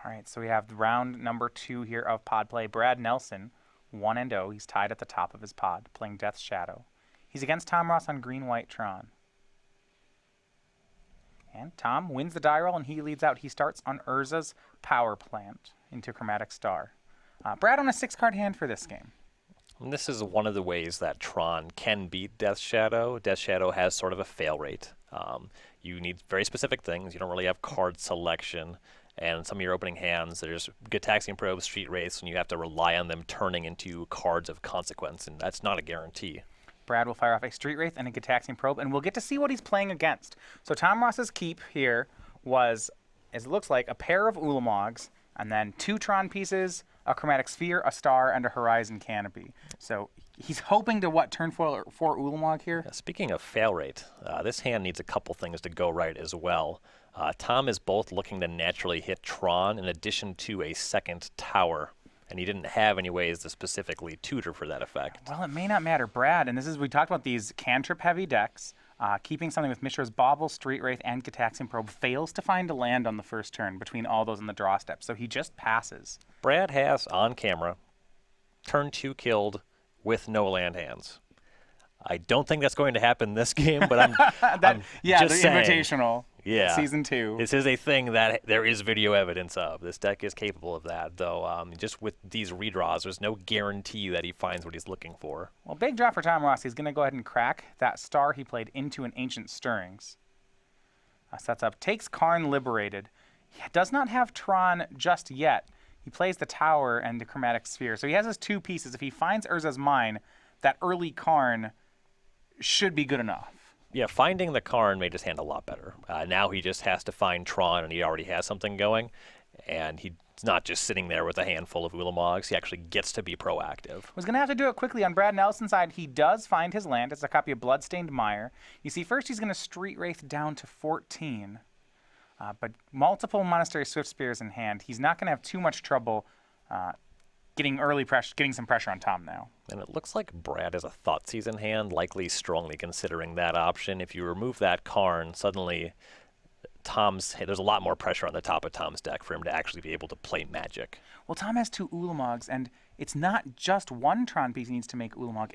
All right, so we have round number 2 here of pod play. Brad Nelson, 1-0. He's tied at the top of his pod, playing Death's Shadow. He's against Tom Ross on green-white Tron. And Tom wins the die roll, and he leads out. He starts on Urza's Power Plant into Chromatic Star. Brad on a 6-card hand for this game. And this is one of the ways that Tron can beat Death Shadow. Death Shadow has sort of a fail rate. You need very specific things. You don't really have card selection. And some of your opening hands, there's Gataxian Probe, Street Wraiths, and you have to rely on them turning into cards of consequence, and that's not a guarantee. Brad will fire off a Street Wraith and a Gataxian Probe, and we'll get to see what he's playing against. So Tom Ross's keep here was, as it looks like, a pair of Ulamogs, and then 2 Tron pieces, a Chromatic Sphere, a Star, and a Horizon Canopy. So he's hoping to, turn 4 Ulamog here? Speaking of fail rate, this hand needs a couple things to go right as well. Tom is both looking to naturally hit Tron in addition to a second tower, and he didn't have any ways to specifically tutor for that effect. Well, it may not matter. Brad, and this is, we talked about these cantrip-heavy decks, keeping something with Mishra's Bauble, Street Wraith, and Gataxian Probe, fails to find a land on the first turn between all those in the draw step, so he just passes. Brad has, on camera, turn 2 killed with no land hands. I don't think that's going to happen this game, but I'm just saying. Invitational. Yeah. Season 2. This is a thing that there is video evidence of. This deck is capable of that, though just with these redraws, there's no guarantee that he finds what he's looking for. Well, big draw for Tom Ross. He's going to go ahead and crack that Star he played into an Ancient Stirrings. Sets up, takes Karn Liberated. He does not have Tron just yet. He plays the Tower and the Chromatic Sphere. So he has his 2 pieces. If he finds Urza's Mine, that early Karn should be good enough. Yeah, finding the Karn made his hand a lot better. Now he just has to find Tron, and he already has something going. And he's not just sitting there with a handful of Ulamogs. He actually gets to be proactive. Was going to have to do it quickly. On Brad Nelson's side, he does find his land. It's a copy of Bloodstained Mire. You see, first he's going to Street Wraith down to 14. But multiple Monastery Swift Spears in hand. He's not going to have too much trouble getting some pressure on Tom now. And it looks like Brad has a Thoughtseize in hand, likely strongly considering that option. If you remove that Karn, suddenly there's a lot more pressure on the top of Tom's deck for him to actually be able to play Magic. Well, Tom has 2 Ulamogs, and it's not just one Tron piece he needs to make Ulamog.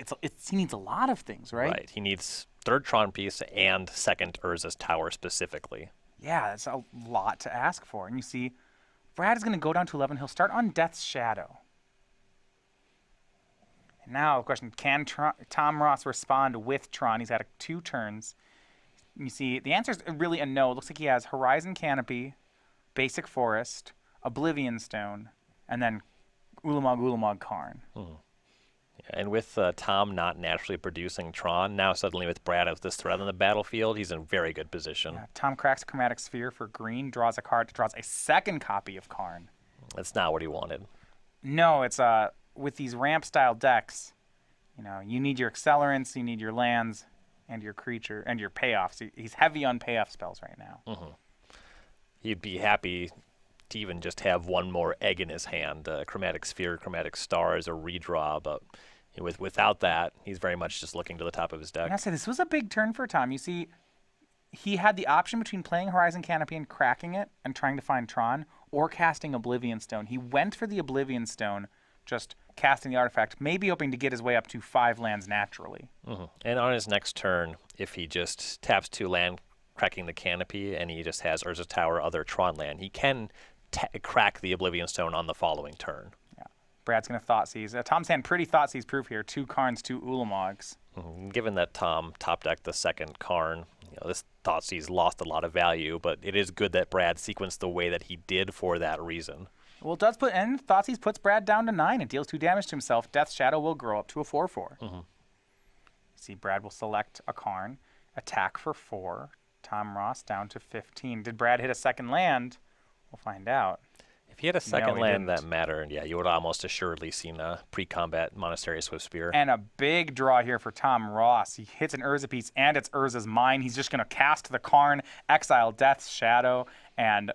He needs a lot of things, right? Right. He needs 3rd Tron piece and 2nd Urza's Tower specifically. Yeah, that's a lot to ask for. And you see, Brad is going to go down to 11. He'll start on Death's Shadow. And now, the question, can Tom Ross respond with Tron? He's had 2 turns. You see, the answer is really a no. It looks like he has Horizon Canopy, Basic Forest, Oblivion Stone, and then Ulamog Karn. Mm-hmm. And with Tom not naturally producing Tron, now suddenly with Brad as this threat on the battlefield, he's in a very good position. Yeah, Tom cracks Chromatic Sphere for green, draws a card, draws a 2nd copy of Karn. That's not what he wanted. No, it's with these ramp-style decks, you need your accelerants, you need your lands, and your creature, and your payoffs. He's heavy on payoff spells right now. Mm-hmm. He'd be happy to even just have one more egg in his hand. Chromatic Sphere, Chromatic Star is a redraw, but without that, he's very much just looking to the top of his deck. I say this was a big turn for Tom. You see, he had the option between playing Horizon Canopy and cracking it and trying to find Tron, or casting Oblivion Stone. He went for the Oblivion Stone, just casting the artifact, maybe hoping to get his way up to 5 lands naturally. Mm-hmm. And on his next turn, if he just taps 2 land, cracking the Canopy, and he just has Urza's Tower, other Tron land, he can crack the Oblivion Stone on the following turn. Yeah. Brad's going to Thoughtseize. Tom's hand pretty Thoughtseize proof here. 2 Karns, 2 Ulamogs. Mm-hmm. Given that Tom top decked the 2nd Karn, this Thoughtseize lost a lot of value, but it is good that Brad sequenced the way that he did for that reason. Well, it does and Thoughtseize puts Brad down to 9. It deals 2 damage to himself. Death's Shadow will grow up to a 4/4. Mm-hmm. See, Brad will select a Karn, attack for 4. Tom Ross down to 15. Did Brad hit a 2nd land? We'll find out. If he had a 2nd land didn't. that mattered, yeah, you would have almost assuredly seen a pre-combat Monastery Swift Spear. And a big draw here for Tom Ross. He hits an Urza piece, and it's Urza's Mine. He's just going to cast the Karn, exile Death's Shadow, and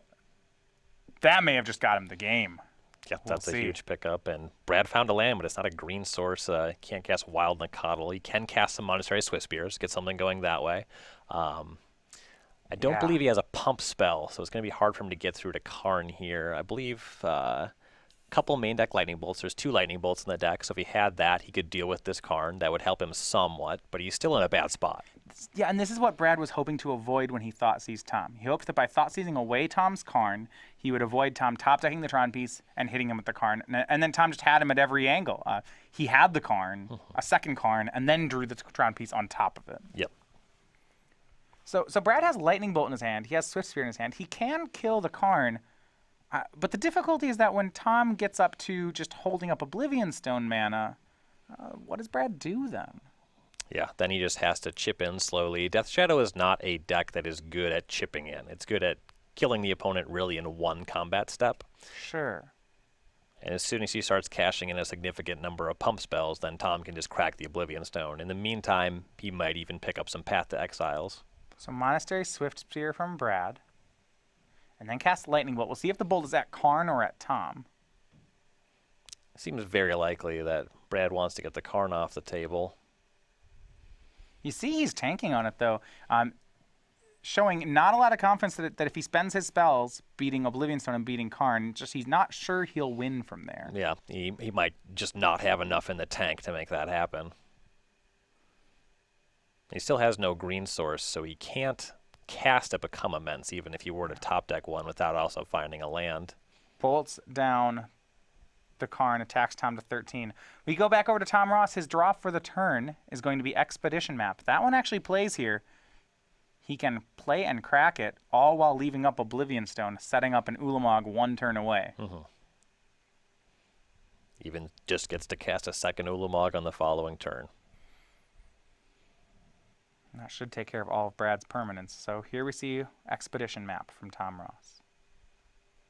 that may have just got him the game. Yeah, that's a huge pickup. And Brad found a land, but it's not a green source. He can't cast Wild Nakatl. He can cast some Monastery Swift Spears, get something going that way. I don't Yeah. believe he has a pump spell, so it's going to be hard for him to get through to Karn here. I believe a couple main deck lightning bolts. There's 2 lightning bolts in the deck, so if he had that, he could deal with this Karn. That would help him somewhat, but he's still in a bad spot. Yeah, and this is what Brad was hoping to avoid when he thought seized Tom. He hoped that by thought seizing away Tom's Karn, he would avoid Tom top decking the Tron piece and hitting him with the Karn. And then Tom just had him at every angle. He had the Karn, a second Karn, and then drew the Tron piece on top of it. Yep. So Brad has Lightning Bolt in his hand. He has Swift Spear in his hand. He can kill the Karn, but the difficulty is that when Tom gets up to just holding up Oblivion Stone mana, what does Brad do then? Yeah, then he just has to chip in slowly. Death Shadow is not a deck that is good at chipping in. It's good at killing the opponent really in one combat step. Sure. And as soon as he starts cashing in a significant number of pump spells, then Tom can just crack the Oblivion Stone. In the meantime, he might even pick up some Path to Exiles. So Monastery Swift Spear from Brad. And then cast Lightning Bolt. We'll see if the bolt is at Karn or at Tom. It seems very likely that Brad wants to get the Karn off the table. You see he's tanking on it, though, showing not a lot of confidence that if he spends his spells beating Oblivion Stone and beating Karn, just he's not sure he'll win from there. Yeah, he might just not have enough in the tank to make that happen. He still has no green source, so he can't cast a Become Immense, even if he were to top deck one without also finding a land. Bolts down the Karn, attacks Tom to 13. We go back over to Tom Ross. His draw for the turn is going to be Expedition Map. That one actually plays here. He can play and crack it, all while leaving up Oblivion Stone, setting up an Ulamog 1 turn away. Even just gets to cast a second Ulamog on the following turn. That should take care of all of Brad's permanents. So here we see Expedition Map from Tom Ross.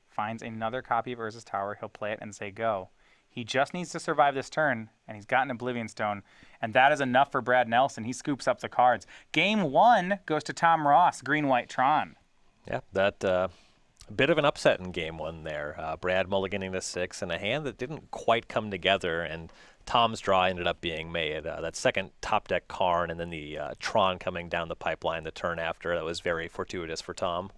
Finds another copy of Urza's Tower. He'll play it and say go. He just needs to survive this turn, and he's got an Oblivion Stone, and that is enough for Brad Nelson. He scoops up the cards. Game 1 goes to Tom Ross, Green-White Tron. Yeah, that a bit of an upset in game 1 there. Brad mulliganing to 6 in a hand that didn't quite come together, and Tom's draw ended up being made. That second top deck Karn and then the Tron coming down the pipeline the turn after, that was very fortuitous for Tom.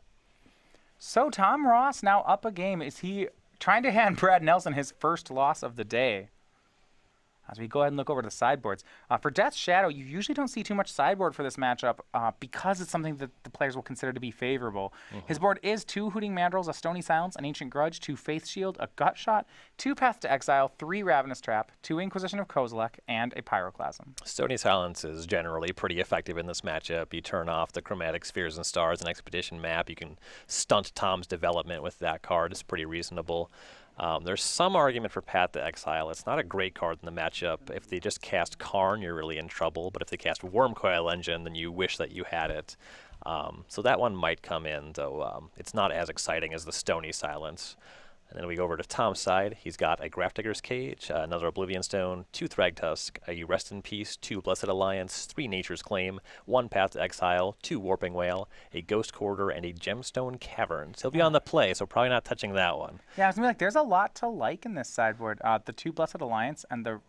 So Tom Ross now up a game. Is he trying to hand Brad Nelson his first loss of the day? As we go ahead and look over the sideboards. For Death's Shadow, you usually don't see too much sideboard for this matchup because it's something that the players will consider to be favorable. His board is 2 Hooting Mandrills, a Stony Silence, an Ancient Grudge, 2 Faith Shield, a Gut Shot, 2 Path to Exile, 3 Ravenous Trap, 2 Inquisition of Kozilek, and a Pyroclasm. Stony Silence is generally pretty effective in this matchup. You turn off the Chromatic Spheres and Stars and Expedition Map. You can stunt Tom's development with that card. It's pretty reasonable. There's some argument for Path to Exile. It's not a great card in the matchup. If they just cast Karn, you're really in trouble. But if they cast Wormcoil Engine, then you wish that you had it. So that one might come in, though it's not as exciting as the Stony Silence. And then we go over to Tom's side. He's got a Grafdigger's Cage, another Oblivion Stone, 2 Thragtusk, a Rest in Peace, 2 Blessed Alliance, 3 Nature's Claim, 1 Path to Exile, 2 Warping Whale, a Ghost Corridor, and a Gemstone Cavern. So he'll be on the play, so probably not touching that one. Yeah, I was going to be like, there's a lot to like in this sideboard. The 2 Blessed Alliance and the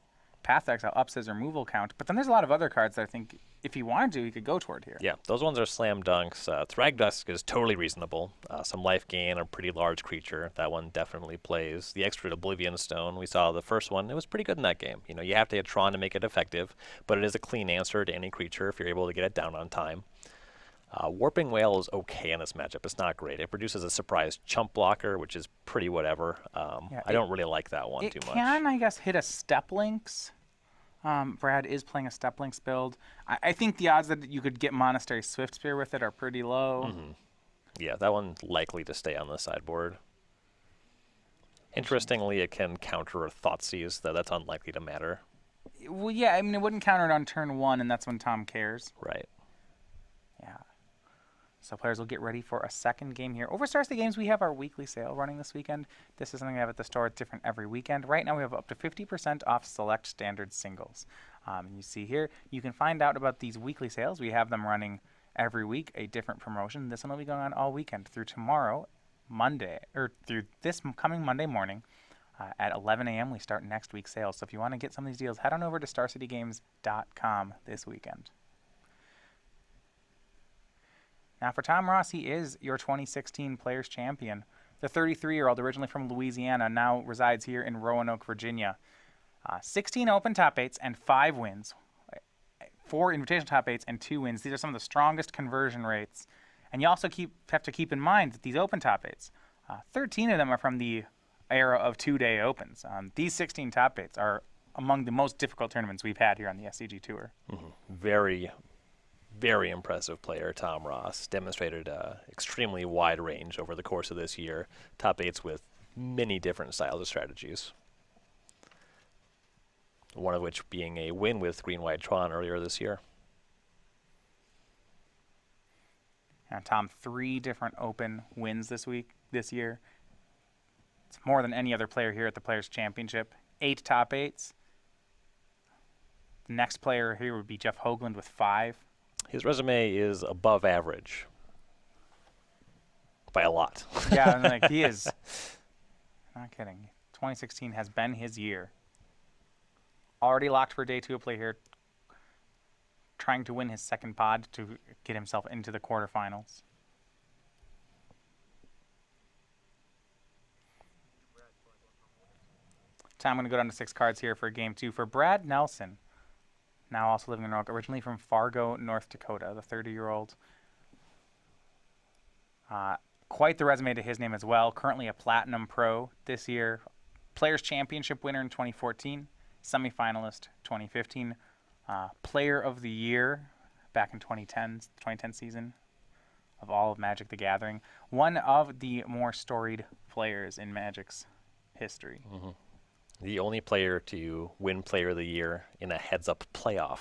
Path to Exile ups his removal count. But then there's a lot of other cards that I think if he wanted to, he could go toward here. Yeah, those ones are slam dunks. Thragtusk is totally reasonable. Some life gain, a pretty large creature. That one definitely plays. The extra Oblivion Stone, we saw the first one. It was pretty good in that game. You know, you have to hit Tron to make it effective, but it is a clean answer to any creature if you're able to get it down on time. Warping Whale is okay in this matchup. It's not great. It produces a surprise chump blocker, which is pretty whatever. I don't really like that one too much. It can, I guess, hit a Step Links. Brad is playing a Step Links build. I think the odds that you could get Monastery Swift Spear with it are pretty low. Yeah, that one's likely to stay on the sideboard. Interestingly, it can counter a Thoughtseize, though that's unlikely to matter. Well, yeah, I mean, it wouldn't counter it on turn 1, and that's when Tom cares. Right. Yeah. So players will get ready for a second game here. Over Star City Games, we have our weekly sale running this weekend. This is something we have at the store. It's different every weekend. Right now, we have up to 50% off select standard singles. And you see here, you can find out about these weekly sales. We have them running every week, a different promotion. This one will be going on all weekend through tomorrow, Monday, or through this coming Monday morning. At 11 a.m., we start next week's sales. So if you want to get some of these deals, head on over to StarCityGames.com this weekend. Now for Tom Ross, he is your 2016 Players Champion. The 33-year-old, originally from Louisiana, now resides here in Roanoke, Virginia. 16 Open top 8s and 5 wins. 4 Invitational top 8s and 2 wins. These are some of the strongest conversion rates. And you also have to keep in mind that these Open top 8s, 13 of them are from the era of 2-day Opens. These 16 top 8s are among the most difficult tournaments we've had here on the SCG Tour. Very, very impressive player, Tom Ross. Demonstrated extremely wide range over the course of this year. Top 8s with many different styles of strategies. One of which being a win with Green-White Tron earlier this year. And Tom, 3 different Open wins this year. It's more than any other player here at the Players Championship. 8 top 8s. The next player here would be Jeff Hoagland with 5. His resume is above average. By a lot. Yeah, I'm like, he is. Not kidding. 2016 has been his year. Already locked for day 2 of play here. Trying to win his second pod to get himself into the quarterfinals. Tom, I'm going to go down to 6 cards here for game 2 for Brad Nelson. Now also living in Roanoke, originally from Fargo, North Dakota, the 30-year-old. Quite the resume to his name as well. Currently a Platinum Pro this year. Players Championship winner in 2014. Semifinalist 2015. Player of the Year back in 2010 season of all of Magic the Gathering. One of the more storied players in Magic's history. The only player to win Player of the Year in a heads-up playoff.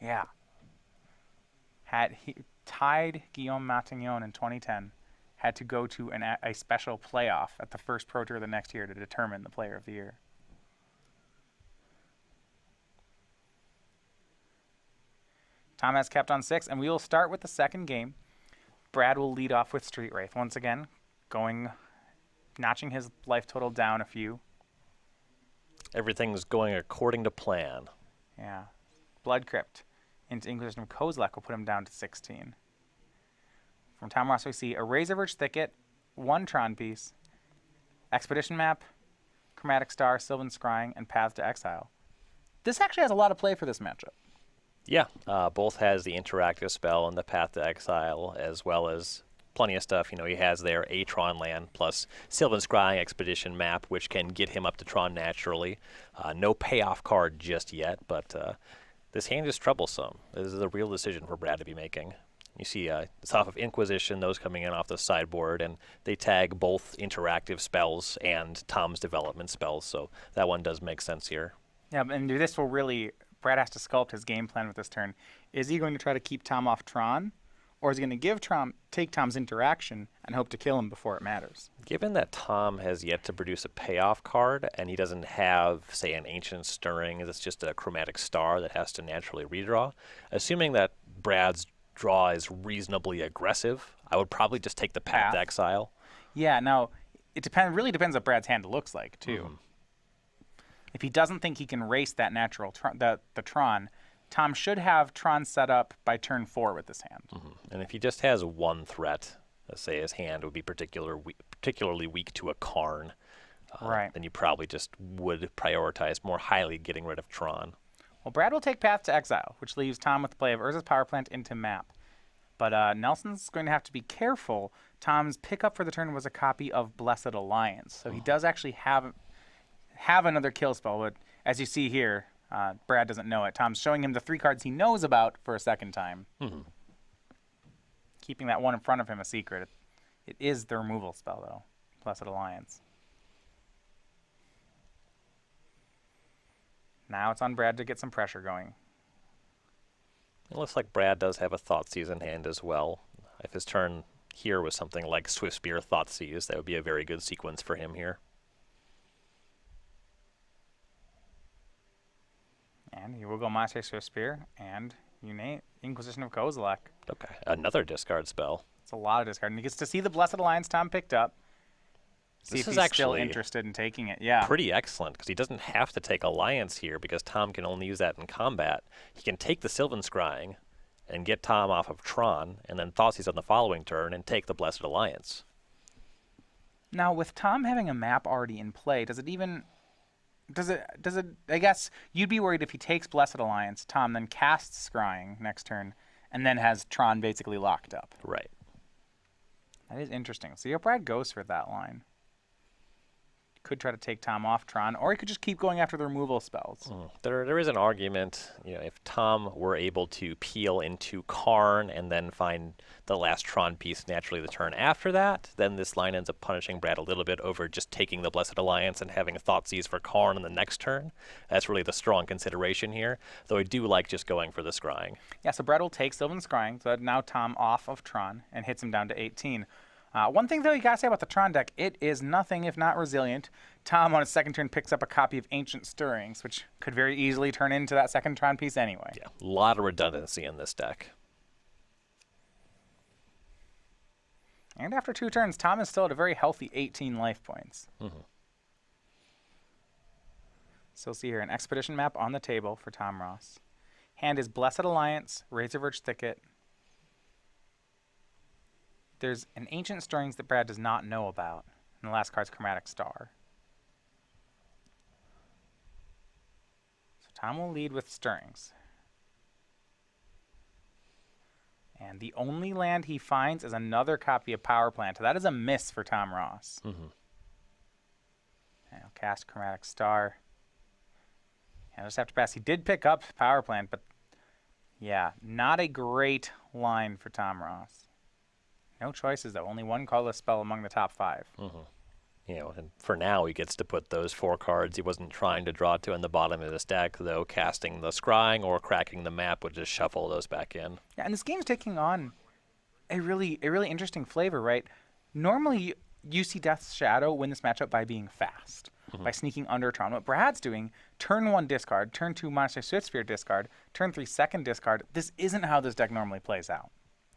Yeah. He tied Guillaume Matignon in 2010. Had to go to a special playoff at the first Pro Tour the next year to determine the Player of the Year. Tom has kept on 6, and we will start with the second game. Brad will lead off with Street Wraith. Once again, notching his life total down a few. Everything's going according to plan. Yeah. Blood Crypt into Inquisition of Kozilek will put him down to 16. From Tom Ross, we see a Razorverge Thicket, 1 Tron piece, Expedition Map, Chromatic Star, Sylvan Scrying, and Path to Exile. This actually has a lot of play for this matchup. Yeah, both has the interactive spell and the Path to Exile, as well as plenty of stuff. You know, he has there a Tron land plus Sylvan Scrying Expedition Map, which can get him up to Tron naturally. No payoff card just yet, but this hand is troublesome. This is a real decision for Brad to be making. You see it's off of Inquisition, those coming in off the sideboard, and they tag both interactive spells and Tom's development spells, so that one does make sense here. Yeah, and this will really... Brad has to sculpt his game plan with this turn. Is he going to try to keep Tom off Tron, or is he going to take Tom's interaction and hope to kill him before it matters? Given that Tom has yet to produce a payoff card, and he doesn't have, say, an Ancient Stirring, that's just a Chromatic Star that has to naturally redraw, assuming that Brad's draw is reasonably aggressive, I would probably just take the Path to Exile. Yeah, now, it really depends what Brad's hand looks like, too. If he doesn't think he can race that natural the Tron, Tom should have Tron set up by turn 4 with this hand. And if he just has 1 threat, let's say his hand would be particularly weak to a Karn, right, then you probably just would prioritize more highly getting rid of Tron. Well, Brad will take Path to Exile, which leaves Tom with the play of Urza's Power Plant into Map. But Nelson's going to have to be careful. Tom's pickup for the turn was a copy of Blessed Alliance, so he does actually have another kill spell, but as you see here, Brad doesn't know it. Tom's showing him the 3 cards he knows about for a second time. Keeping that one in front of him a secret. It is the removal spell, though. Blessed Alliance. Now it's on Brad to get some pressure going. It looks like Brad does have a Thoughtseize in hand as well. If his turn here was something like Swift Spear Thoughtseize, that would be a very good sequence for him here. And he will go Master Swift Spear and Inquisition of Kozilek. Okay, another discard spell. It's a lot of discard. And he gets to see the Blessed Alliance Tom picked up. See this if is he's actually still interested in taking it. Yeah. Pretty excellent, because he doesn't have to take Alliance here, because Tom can only use that in combat. He can take the Sylvan Scrying and get Tom off of Tron, and then Thoughtseize on the following turn and take the Blessed Alliance. Now, with Tom having a map already in play, does it, I guess you'd be worried if he takes Blessed Alliance, Tom then casts Scrying next turn, and then has Tron basically locked up. Right. That is interesting. So Brad goes for that line. Could try to take Tom off Tron, or he could just keep going after the removal spells. There is an argument, if Tom were able to peel into Karn and then find the last Tron piece naturally the turn after that, then this line ends up punishing Brad a little bit over just taking the Blessed Alliance and having a Thoughtseize for Karn on the next turn. That's really the strong consideration here, though I do like just going for the Scrying. Yeah, so Brad will take Sylvan Scrying, so now Tom off of Tron and hits him down to 18. One thing, though, you got to say about the Tron deck, it is nothing if not resilient. Tom, on his second turn, picks up a copy of Ancient Stirrings, which could very easily turn into that second Tron piece anyway. Yeah, a lot of redundancy in this deck. And after 2 turns, Tom is still at a very healthy 18 life points. So see here, an Expedition map on the table for Tom Ross. Hand is Blessed Alliance, Razorverge Thicket. There's an Ancient Stirrings that Brad does not know about, and the last card's Chromatic Star. So Tom will lead with Stirrings. And the only land he finds is another copy of Power Plant. That is a miss for Tom Ross. And he'll cast Chromatic Star. And I'll just have to pass. He did pick up Power Plant, but yeah, not a great line for Tom Ross. No choices, though. Only one colorless spell among the top 5. And for now, he gets to put those 4 cards he wasn't trying to draw to in the bottom of his deck, though casting the Scrying or cracking the map would just shuffle those back in. Yeah, and this game's taking on a really interesting flavor, right? Normally, you see Death's Shadow win this matchup by being fast, by sneaking under Tron. What Brad's doing, turn 1 discard, turn 2 Monastery Swiftsphere discard, turn 3 second discard. This isn't how this deck normally plays out.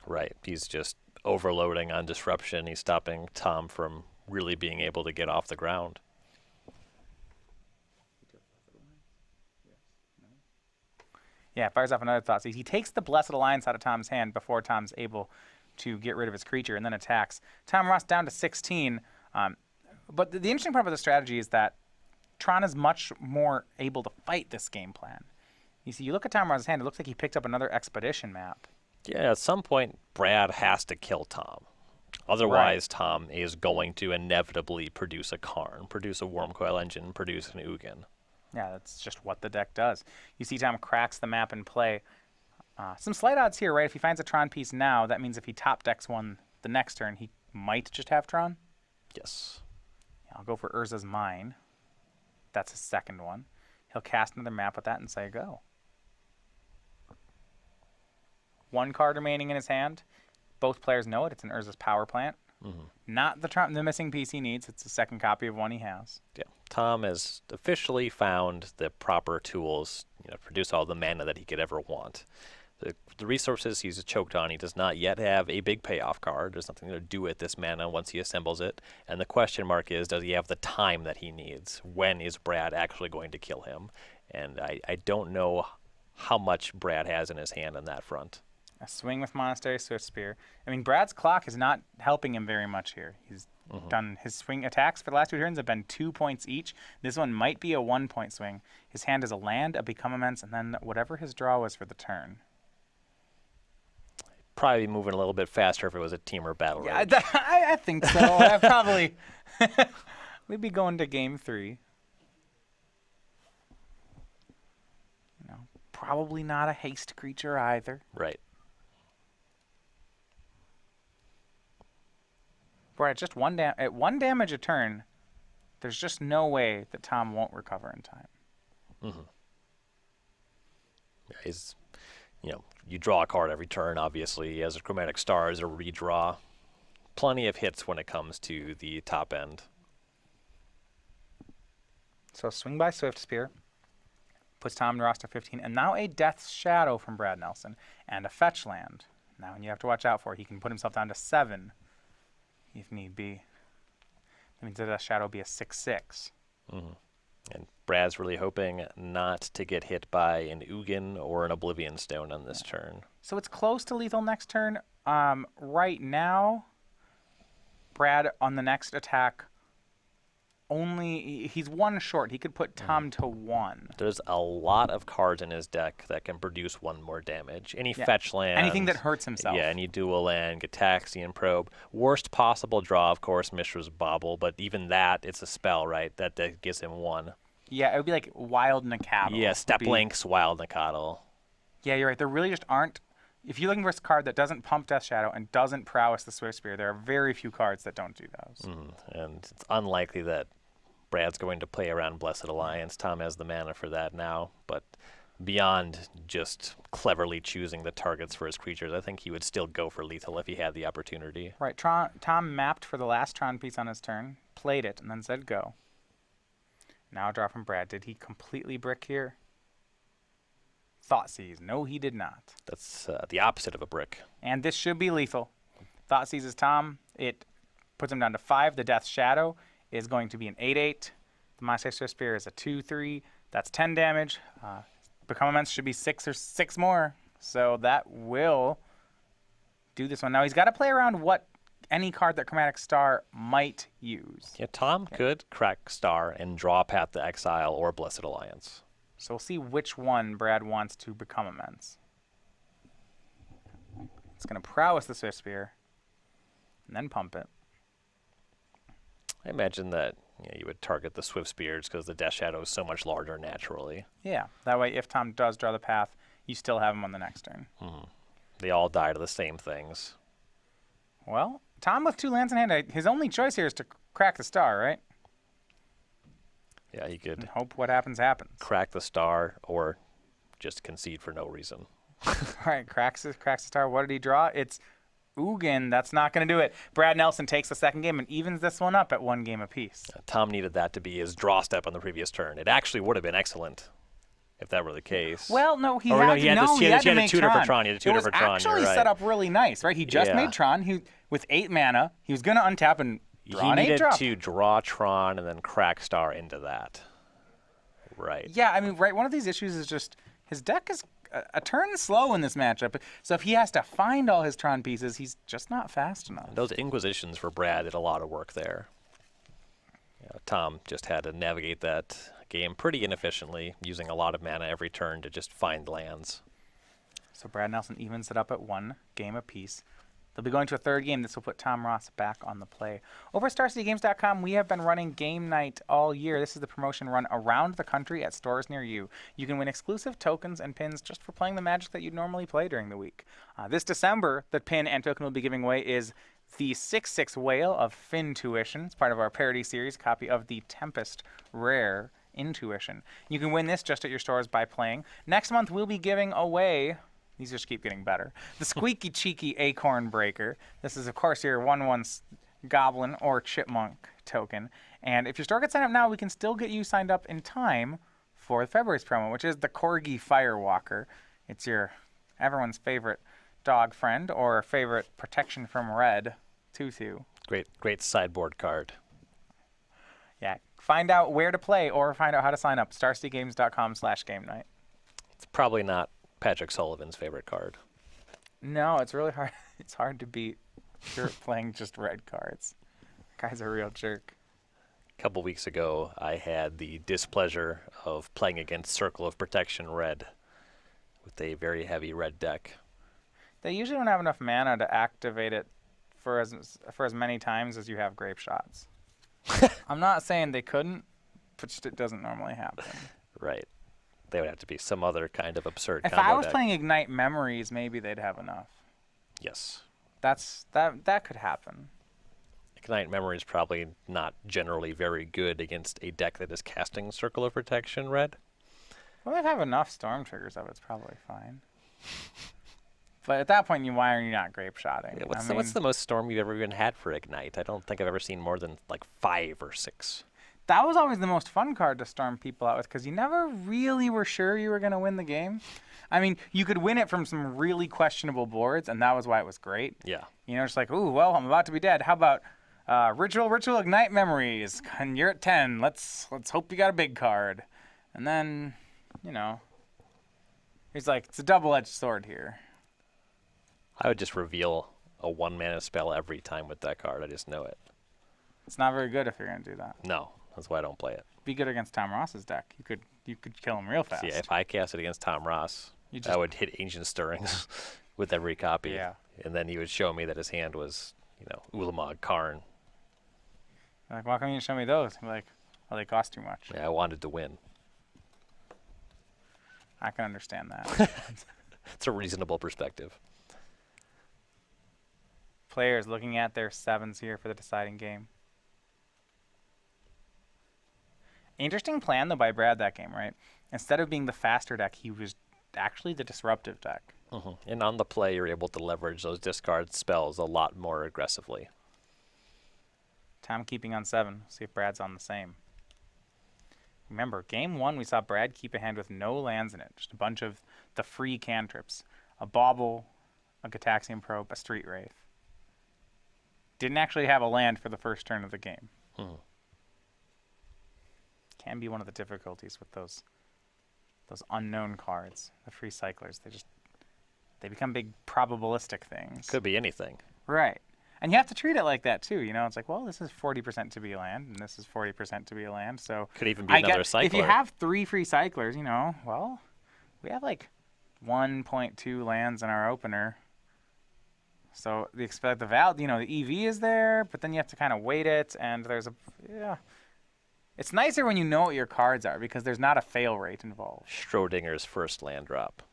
Right. He's just overloading on disruption. He's stopping Tom from really being able to get off the ground. Yeah, fires off another Thoughtseize. He takes the Blessed Alliance out of Tom's hand before Tom's able to get rid of his creature and then attacks. Tom Ross down to 16. But the interesting part about the strategy is that Tron is much more able to fight this game plan. You see, you look at Tom Ross's hand, it looks like he picked up another Expedition map. Yeah, at some point, Brad has to kill Tom. Otherwise, Tom is going to inevitably produce a Karn, produce a Wormcoil Engine, produce an Ugin. Yeah, that's just what the deck does. You see Tom cracks the map in play. Some slight odds here, right? If he finds a Tron piece now, that means if he top decks one the next turn, he might just have Tron. Yes. Yeah, I'll go for Urza's Mine. That's his second one. He'll cast another map with that and say go. 1 card remaining in his hand. Both players know it. It's an Urza's Power Plant. Not the missing piece he needs. It's the second copy of one he has. Yeah. Tom has officially found the proper tools to produce all the mana that he could ever want. The resources he's choked on, he does not yet have a big payoff card. There's nothing to do with this mana once he assembles it. And the question mark is, does he have the time that he needs? When is Brad actually going to kill him? And I don't know how much Brad has in his hand on that front. A swing with Monastery Swiftspear. I mean, Brad's clock is not helping him very much here. He's done his swing attacks for the last 2 turns have been 2 points each. This one might be a 1-point swing. His hand is a land, a Become Immense, and then whatever his draw was for the turn. Probably be moving a little bit faster if it was a team or battle. Yeah, I think so. I probably we'd be going to game 3. Probably not a haste creature either. Right. But at just one damage a turn, there's just no way that Tom won't recover in time. Yeah, he's, you draw a card every turn. Obviously, he has a Chromatic Star as a redraw. Plenty of hits when it comes to the top end. So swing by Swiftspear puts Tom to roster 15, and now a Death's Shadow from Brad Nelson and a fetch land. Now, and you have to watch out for. He can put himself down to 7 if need be. That means that Death's Shadow will be a 6/6. And Brad's really hoping not to get hit by an Ugin or an Oblivion Stone on this turn. So it's close to lethal next turn. Right now, Brad on the next attack he's one short. He could put Tom to 1. There's a lot of cards in his deck that can produce 1 more damage. Any fetch land. Anything that hurts himself. Yeah, any dual land, Gitaxian Probe. Worst possible draw, of course, Mishra's Bauble, but even that, it's a spell, right? That gives him 1. Yeah, it would be like Wild Nacatl. Yeah, Step Links, Wild Nacatl. Yeah, you're right. There really just aren't. If you're looking for a card that doesn't pump Death Shadow and doesn't prowess the Swift Spear, there are very few cards that don't do those. And it's unlikely that Brad's going to play around Blessed Alliance. Tom has the mana for that now, but beyond just cleverly choosing the targets for his creatures, I think he would still go for lethal if he had the opportunity. Right. Tom mapped for the last Tron piece on his turn, played it, and then said go. Now a draw from Brad. Did he completely brick here? Thoughtseize. No, he did not. That's the opposite of a brick. And this should be lethal. Thoughtseize is Tom. It puts him down to 5. The Death Shadow is going to be an 8/8. The Master Swift Spear is a 2/3. That's 10 damage. Become Immense should be 6 or 6 more. So that will do this one. Now he's got to play around what any card that Chromatic Star might use. Yeah, Tom could crack Star and draw Path to Exile or Blessed Alliance. So we'll see which one Brad wants to become Immense. It's going to prowess the Swift Spear and then pump it. I imagine that you would target the Swift Spears because the Death Shadow is so much larger naturally. Yeah, that way if Tom does draw the path, you still have him on the next turn. They all die to the same things. Well, Tom with 2 lands in hand, his only choice here is to crack the Star, right? Yeah, he could And hope what happens happens. crack the Star or just concede for no reason. All right, cracks the Star. What did he draw? It's Ugin. That's not going to do it. Brad Nelson takes the second game and evens this one up at 1 game apiece. Tom needed that to be his draw step on the previous turn. It actually would have been excellent if that were the case. Well, no, he Or had no, to, he had no, to- he he had had to to make tutor for Tron. Tron. He had to tutor for Tron, It was you're actually right. set up really nice, right? He just Yeah. made Tron with 8 mana. He was going to untap and draw he an 8 needed drop. to draw Tron and then crack Star into that. Right. Yeah, I mean, right. One of these issues is just his deck is a turn slow in this matchup. So if he has to find all his Tron pieces, he's just not fast enough. Those Inquisitions for Brad did a lot of work there. Tom just had to navigate that game pretty inefficiently, using a lot of mana every turn to just find lands. So Brad Nelson evens it up at 1 game apiece. They'll be going to a 3rd game. This will put Tom Ross back on the play. Over at StarCityGames.com, we have been running Game Night all year. This is the promotion run around the country at stores near you. You can win exclusive tokens and pins just for playing the Magic that you'd normally play during the week. This December, the pin and token we'll be giving away is the 6/6 Whale of Fintuition. It's part of our parody series, copy of the Tempest Rare Intuition. You can win this just at your stores by playing. Next month, we'll be giving away... These just keep getting better. The Squeaky Cheeky Acorn Breaker. This is, of course, your 1/1 Goblin or Chipmunk token. And if your store gets signed up now, we can still get you signed up in time for February's promo, which is the Corgi Firewalker. It's everyone's favorite dog friend or favorite protection from red tutu. Great sideboard card. Yeah. Find out where to play or find out how to sign up. StarCityGames.com/game night. It's probably not Patrick Sullivan's favorite card. No, it's really hard. It's hard to beat if you're playing just red cards. Guy's a real jerk. A couple weeks ago, I had the displeasure of playing against Circle of Protection Red with a very heavy red deck. They usually don't have enough mana to activate it for as many times as you have grape shots. I'm not saying they couldn't, but just it doesn't normally happen. Right. They would have to be some other kind of absurd If combo I was deck. playing Ignite Memories, maybe they'd have enough. Yes. That could happen. Ignite Memory is probably not generally very good against a deck that is casting Circle of Protection Red. Well, they'd have enough Storm Triggers of it. It's probably fine. But at that point, why are you not grape shotting? Yeah, what's the most storm you've ever even had for Ignite? I don't think I've ever seen more than like 5 or 6. That was always the most fun card to storm people out with because you never really were sure you were going to win the game. I mean, you could win it from some really questionable boards, and that was why it was great. Yeah. You know, just like, ooh, well, I'm about to be dead. How about Ritual Ignite Memories, and you're at 10. Let's hope you got a big card. And then, he's like, it's a double-edged sword here. I would just reveal a 1-mana spell every time with that card. I just know it. It's not very good if you're going to do that. No, that's why I don't play it. Be good against Tom Ross's deck. You could kill him real fast. See, if I cast it against Tom Ross, I would hit Ancient Stirrings with every copy. Yeah. And then he would show me that his hand was, Ulamog, Karn. Like, why can't you show me those? I'm like, well, they cost too much. Yeah, I wanted to win. I can understand that. It's a reasonable perspective. Players looking at their 7s here for the deciding game. Interesting plan, though, by Brad that game, right? Instead of being the faster deck, he was actually the disruptive deck. And on the play, you're able to leverage those discard spells a lot more aggressively. Tom keeping on 7. See if Brad's on the same. Remember, game 1, we saw Brad keep a hand with no lands in it. Just a bunch of the free cantrips. A Bauble, a Gataxian Probe, a Street Wraith. Didn't actually have a land for the first turn of the game. Can be one of the difficulties with those unknown cards, the free cyclers. They become big probabilistic things. Could be anything. Right. And you have to treat it like that, too. It's like, well, this is 40% to be a land, and this is 40% to be a land. So could even be another cycler. If you have 3 free cyclers, well, we have like 1.2 lands in our opener. So the value, the EV is there, but then you have to kind of weight it, and it's nicer when you know what your cards are because there's not a fail rate involved. Schrodinger's first land drop.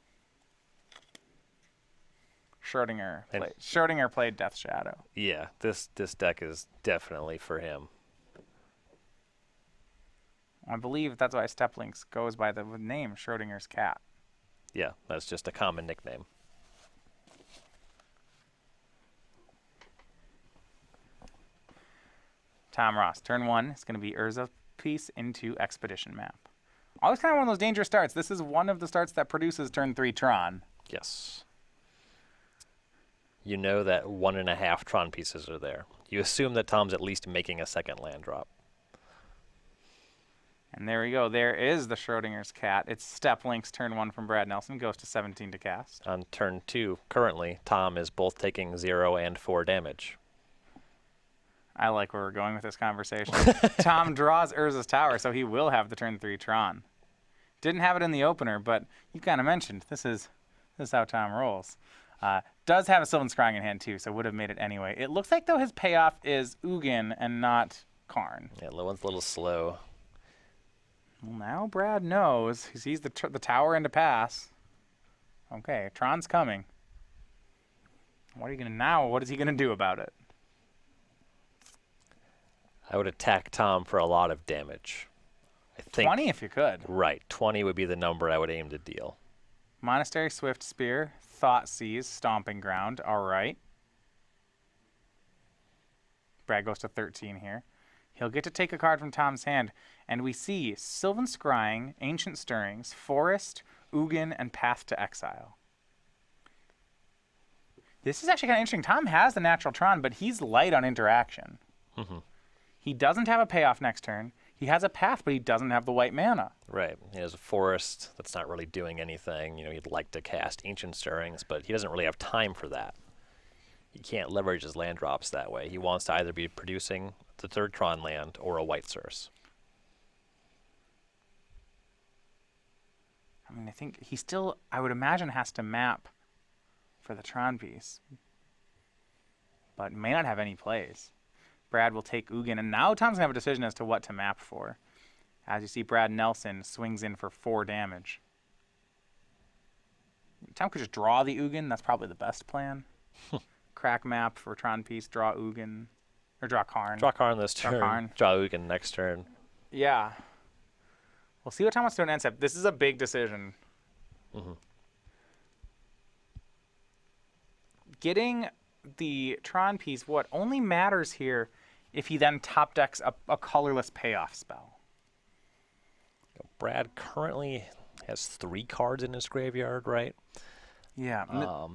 Schrodinger played Death Shadow. Yeah, this deck is definitely for him. I believe that's why Steplinks goes by the name Schrodinger's cat. Yeah, that's just a common nickname. Tom Ross, turn 1 is going to be Urza piece into Expedition map. Always kind of one of those dangerous starts. This is one of the starts that produces turn 3 Tron. Yes. You know that 1.5 Tron pieces are there. You assume that Tom's at least making a second land drop. And there we go. There is the Schrodinger's cat. It's Steplinks turn 1 from Brad Nelson. Goes to 17 to cast. On turn 2, currently, Tom is both taking 0 and 4 damage. I like where we're going with this conversation. Tom draws Urza's Tower, so he will have the turn 3 Tron. Didn't have it in the opener, but you kind of mentioned this is how Tom rolls. Does have a Sylvan Scrying in hand, too, so would have made it anyway. It looks like, though, his payoff is Ugin and not Karn. Yeah, one's a little slow. Well, now Brad knows. He sees the tower into pass. Okay, Tron's coming. What is he going to do about it? I would attack Tom for a lot of damage. I think 20 if you could. Right, 20 would be the number I would aim to deal. Monastery Swift Spear, Thoughtseize, Stomping Ground. All right. Brad goes to 13 here. He'll get to take a card from Tom's hand, and we see Sylvan Scrying, Ancient Stirrings, Forest, Ugin, and Path to Exile. This is actually kind of interesting. Tom has the natural Tron, but he's light on interaction. He doesn't have a payoff next turn. He has a path, but he doesn't have the white mana. Right. He has a forest that's not really doing anything. He'd like to cast Ancient Stirrings, but he doesn't really have time for that. He can't leverage his land drops that way. He wants to either be producing the 3rd Tron land or a white source. I think he still, I would imagine, has to map for the Tron piece, but may not have any plays. Brad will take Ugin, and now Tom's going to have a decision as to what to map for. As you see, Brad Nelson swings in for 4 damage. Tom could just draw the Ugin. That's probably the best plan. Crack map for Tron piece, draw Ugin, or draw Karn. Draw Karn this turn, draw Ugin next turn. Yeah. We'll see what Tom wants to do in end step. This is a big decision. Getting the Tron piece, what only matters here if he then top decks a colorless payoff spell. Brad currently has 3 cards in his graveyard, right? Yeah.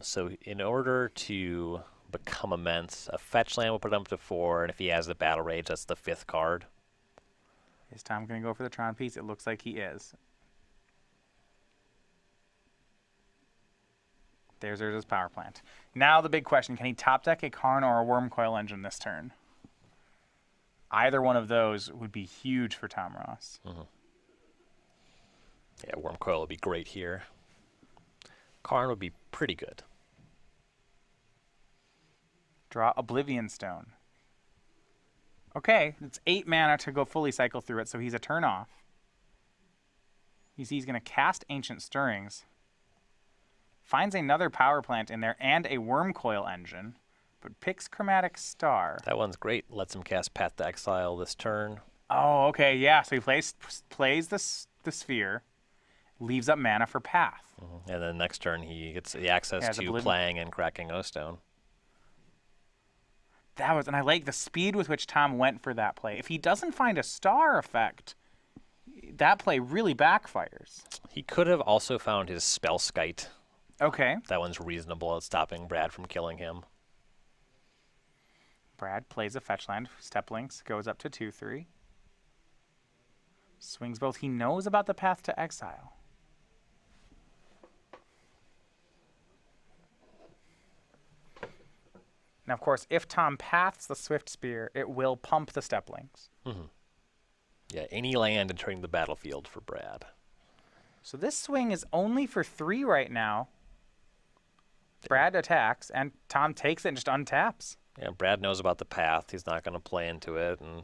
So in order to become immense, a fetch land will put him up to 4, and if he has the Battle Rage, that's the 5th card. Is Tom going to go for the Tron piece? It looks like he is. There's Urza's power plant. Now the big question, can he top deck a Karn or a Worm Coil Engine this turn? Either one of those would be huge for Tom Ross. Yeah, Worm Coil would be great here. Karn would be pretty good. Draw Oblivion Stone. Okay, it's 8 mana to go fully cycle through it, so he's a turn off. He's going to cast Ancient Stirrings. Finds another power plant in there and a Worm Coil Engine, but picks Chromatic Star. That one's great. Lets him cast Path to Exile this turn. Oh, okay, yeah. So he plays the Sphere, leaves up mana for Path. And then next turn he gets the access to playing and cracking O-Stone. And I like the speed with which Tom went for that play. If he doesn't find a star effect, that play really backfires. He could have also found his Spellskite. Okay. That one's reasonable at stopping Brad from killing him. Brad plays a fetch land. Step Links goes up to 2/3. Swings both. He knows about the Path to Exile. Now, of course, if Tom paths the Swift Spear, it will pump the Step Links. Yeah, any land entering the battlefield for Brad. So this swing is only for 3 right now. Brad attacks, and Tom takes it and just untaps. Yeah, Brad knows about the path. He's not going to play into it. And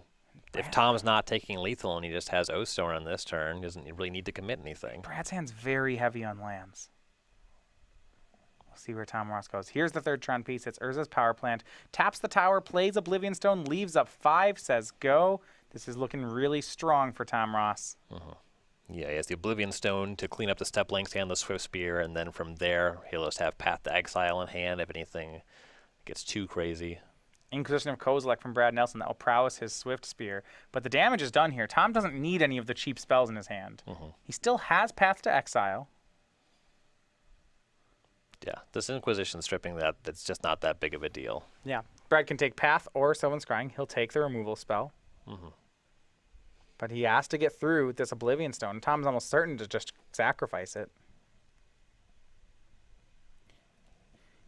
if Tom's not taking lethal and he just has O-Stone on this turn, he doesn't really need to commit anything. Brad's hand's very heavy on lands. We'll see where Tom Ross goes. Here's the third Tron piece. It's Urza's power plant. Taps the tower, plays Oblivion Stone, leaves up 5, says go. This is looking really strong for Tom Ross. Yeah, he has the Oblivion Stone to clean up the Step Links and the Swift Spear, and then from there, he'll just have Path to Exile in hand if anything gets too crazy. Inquisition of Kozilek from Brad Nelson that will prowess his Swift Spear. But the damage is done here. Tom doesn't need any of the cheap spells in his hand. He still has Path to Exile. Yeah, this Inquisition stripping that's just not that big of a deal. Yeah. Brad can take Path or Someone's Scrying. He'll take the removal spell. But he has to get through this Oblivion Stone. Tom's almost certain to just sacrifice it.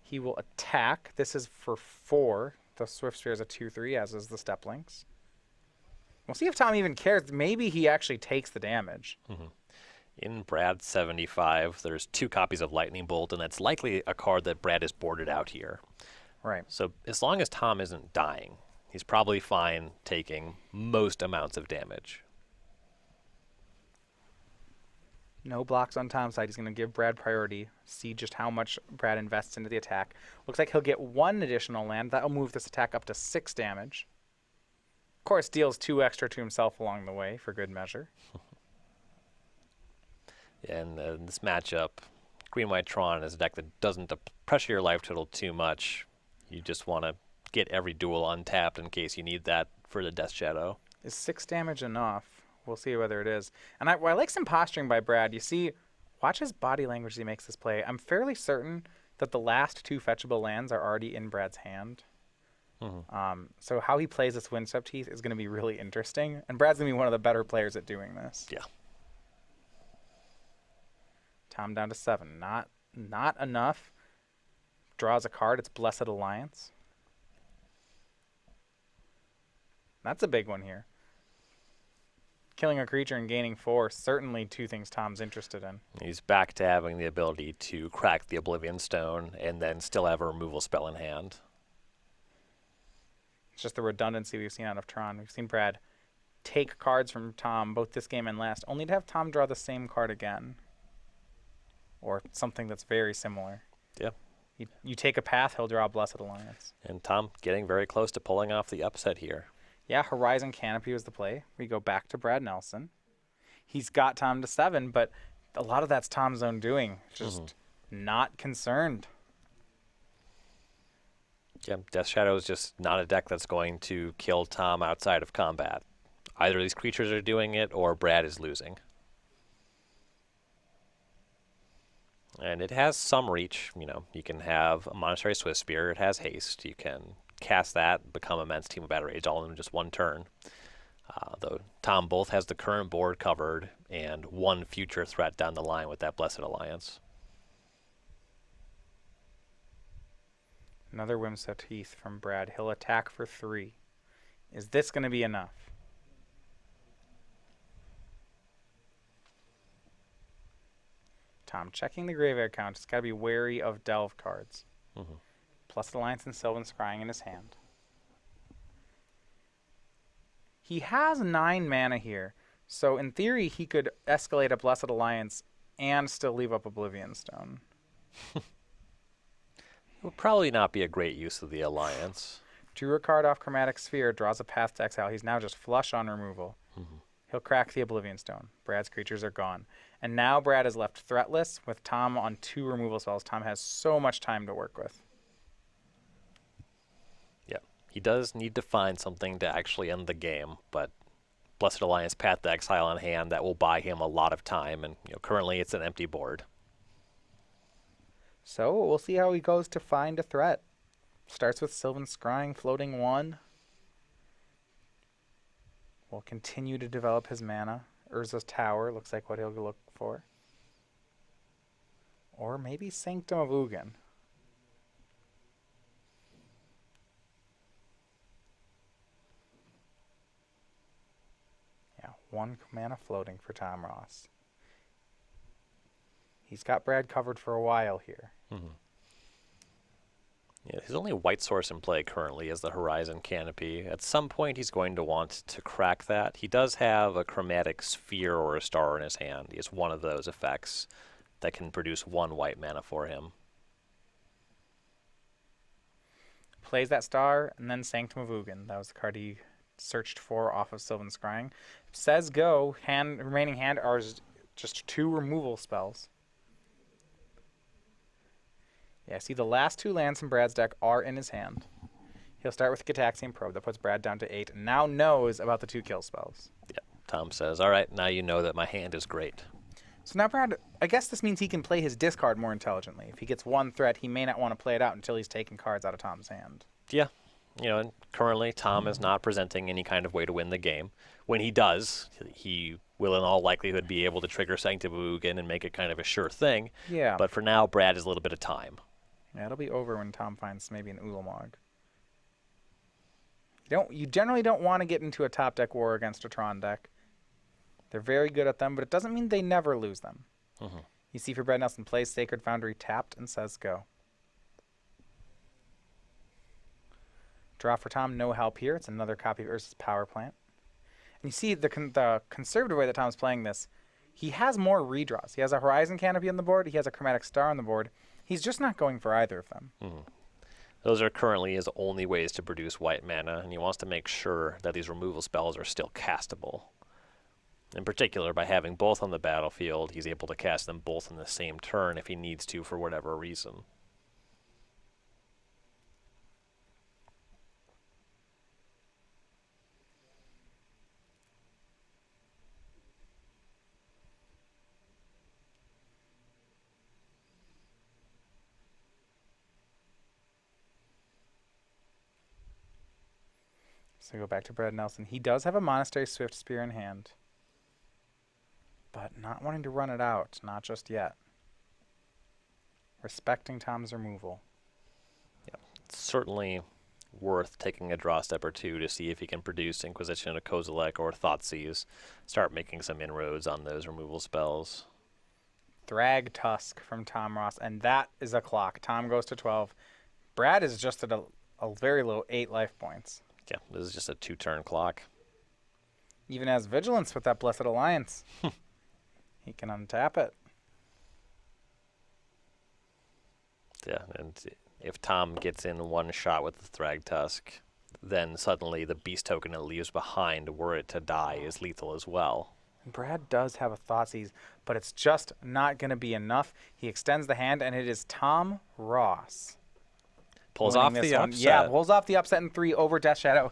He will attack. This is for 4. The Swift Spear is a 2/3, as is the Step Links. We'll see if Tom even cares. Maybe he actually takes the damage. In Brad's 75, there's 2 copies of Lightning Bolt, and that's likely a card that Brad has boarded out here. Right. So as long as Tom isn't dying, he's probably fine taking most amounts of damage. No blocks on Tom's side. He's going to give Brad priority. See just how much Brad invests into the attack. Looks like he'll get 1 additional land. That'll move this attack up to 6 damage. Of course, deals 2 extra to himself along the way for good measure. And in this matchup, Green-White Tron is a deck that doesn't pressure your life total too much. You just want to get every duel untapped in case you need that for the Death Shadow. Is 6 damage enough? We'll see whether it is. And I like some posturing by Brad. You see, watch his body language as he makes this play. I'm fairly certain that the last 2 fetchable lands are already in Brad's hand. So how he plays this Windswept Heath is going to be really interesting. And Brad's going to be one of the better players at doing this. Yeah. Tom down to 7. Not enough. Draws a card. It's Blessed Alliance. That's a big one here. Killing a creature and gaining 4, certainly 2 things Tom's interested in. He's back to having the ability to crack the Oblivion Stone and then still have a removal spell in hand. It's just the redundancy we've seen out of Tron. We've seen Brad take cards from Tom, both this game and last, only to have Tom draw the same card again. Or something that's very similar. Yeah. You take a path, he'll draw Blessed Alliance. And Tom getting very close to pulling off the upset here. Yeah, Horizon Canopy was the play. We go back to Brad Nelson. He's got Tom to 7, but a lot of that's Tom's own doing. Just not concerned. Yeah, Death Shadow is just not a deck that's going to kill Tom outside of combat. Either these creatures are doing it or Brad is losing. And it has some reach. You know, you can have a Monastery Swift Spear. It has haste. You can cast that, become Immense Team of Battle Rage all in just 1 turn. Though Tom both has the current board covered and 1 future threat down the line with that Blessed Alliance. Another Whimsicott Teeth from Brad. He'll attack for 3. Is this going to be enough? Tom, checking the graveyard count. He's got to be wary of Delve cards. Mm-hmm. Blessed Alliance and Sylvan Scrying in his hand. He has 9 mana here, so in theory he could escalate a Blessed Alliance and still leave up Oblivion Stone. It would probably not be a great use of the Alliance. Drew a card off Chromatic Sphere, draws a Path to Exile. He's now just flush on removal. Mm-hmm. He'll crack the Oblivion Stone. Brad's creatures are gone. And now Brad is left threatless with Tom on 2 removal spells. Tom has so much time to work with. Yeah, he does need to find something to actually end the game, but Blessed Alliance, Path to Exile on hand, that will buy him a lot of time, and currently it's an empty board. So we'll see how he goes to find a threat. Starts with Sylvan Scrying, floating 1. Will continue to develop his mana. Urza's Tower looks like what he'll look for. Or maybe Sanctum of Ugin. Yeah, 1 mana floating for Tom Ross. He's got Brad covered for a while here. Mm-hmm. Yeah, his only white source in play currently is the Horizon Canopy. At some point, he's going to want to crack that. He does have a Chromatic Sphere or a Star in his hand. He has one of those effects that can produce 1 white mana for him. Plays that Star, and then Sanctum of Ugin. That was the card he searched for off of Sylvan Scrying. Says go. Remaining hand are just 2 removal spells. Yeah, see, the last 2 lands in Brad's deck are in his hand. He'll start with Gitaxian Probe. That puts Brad down to 8. And now knows about the 2 kill spells. Yeah, Tom says, all right, now you know that my hand is great. So now Brad, I guess this means he can play his discard more intelligently. If he gets 1 threat, he may not want to play it out until he's taking cards out of Tom's hand. Yeah, and currently Tom is not presenting any kind of way to win the game. When he does, he will in all likelihood be able to trigger Sanctum of Ugin and make it kind of a sure thing. Yeah. But for now, Brad has a little bit of time. Yeah, it'll be over when Tom finds maybe an Ulamog. You generally don't want to get into a top deck war against a Tron deck. They're very good at them, but it doesn't mean they never lose them. Mm-hmm. You see for Brad Nelson plays Sacred Foundry tapped and says go. Draw for Tom, no help here. It's another copy of Urza's Power Plant. And you see the conservative way that Tom's playing this, he has more redraws. He has a Horizon Canopy on the board. He has a Chromatic Star on the board. He's just not going for either of them. Mm-hmm. Those are currently his only ways to produce white mana, and he wants to make sure that these removal spells are still castable. In particular, by having both on the battlefield, he's able to cast them both in the same turn if he needs to for whatever reason. So go back to Brad Nelson. He does have a Monastery Swift Spear in hand, but not wanting to run it out, not just yet. Respecting Tom's removal. Yeah, it's certainly worth taking a draw step or 2 to see if he can produce Inquisition of Kozilek or Thoughtseize. Start making some inroads on those removal spells. Thrag Tusk from Tom Ross, and that is a clock. Tom goes to 12. Brad is just at a very low 8 life points. Yeah, this is just a 2-turn clock. Even has Vigilance with that Blessed Alliance. He can untap it. Yeah, and if Tom gets in 1 shot with the Thrag Tusk, then suddenly the beast token it leaves behind, were it to die, is lethal as well. And Brad does have a Thoughtseize, but it's just not going to be enough. He extends the hand, and it is Tom Ross. Pulls off the upset. Yeah, pulls off the upset in 3 over Death Shadow.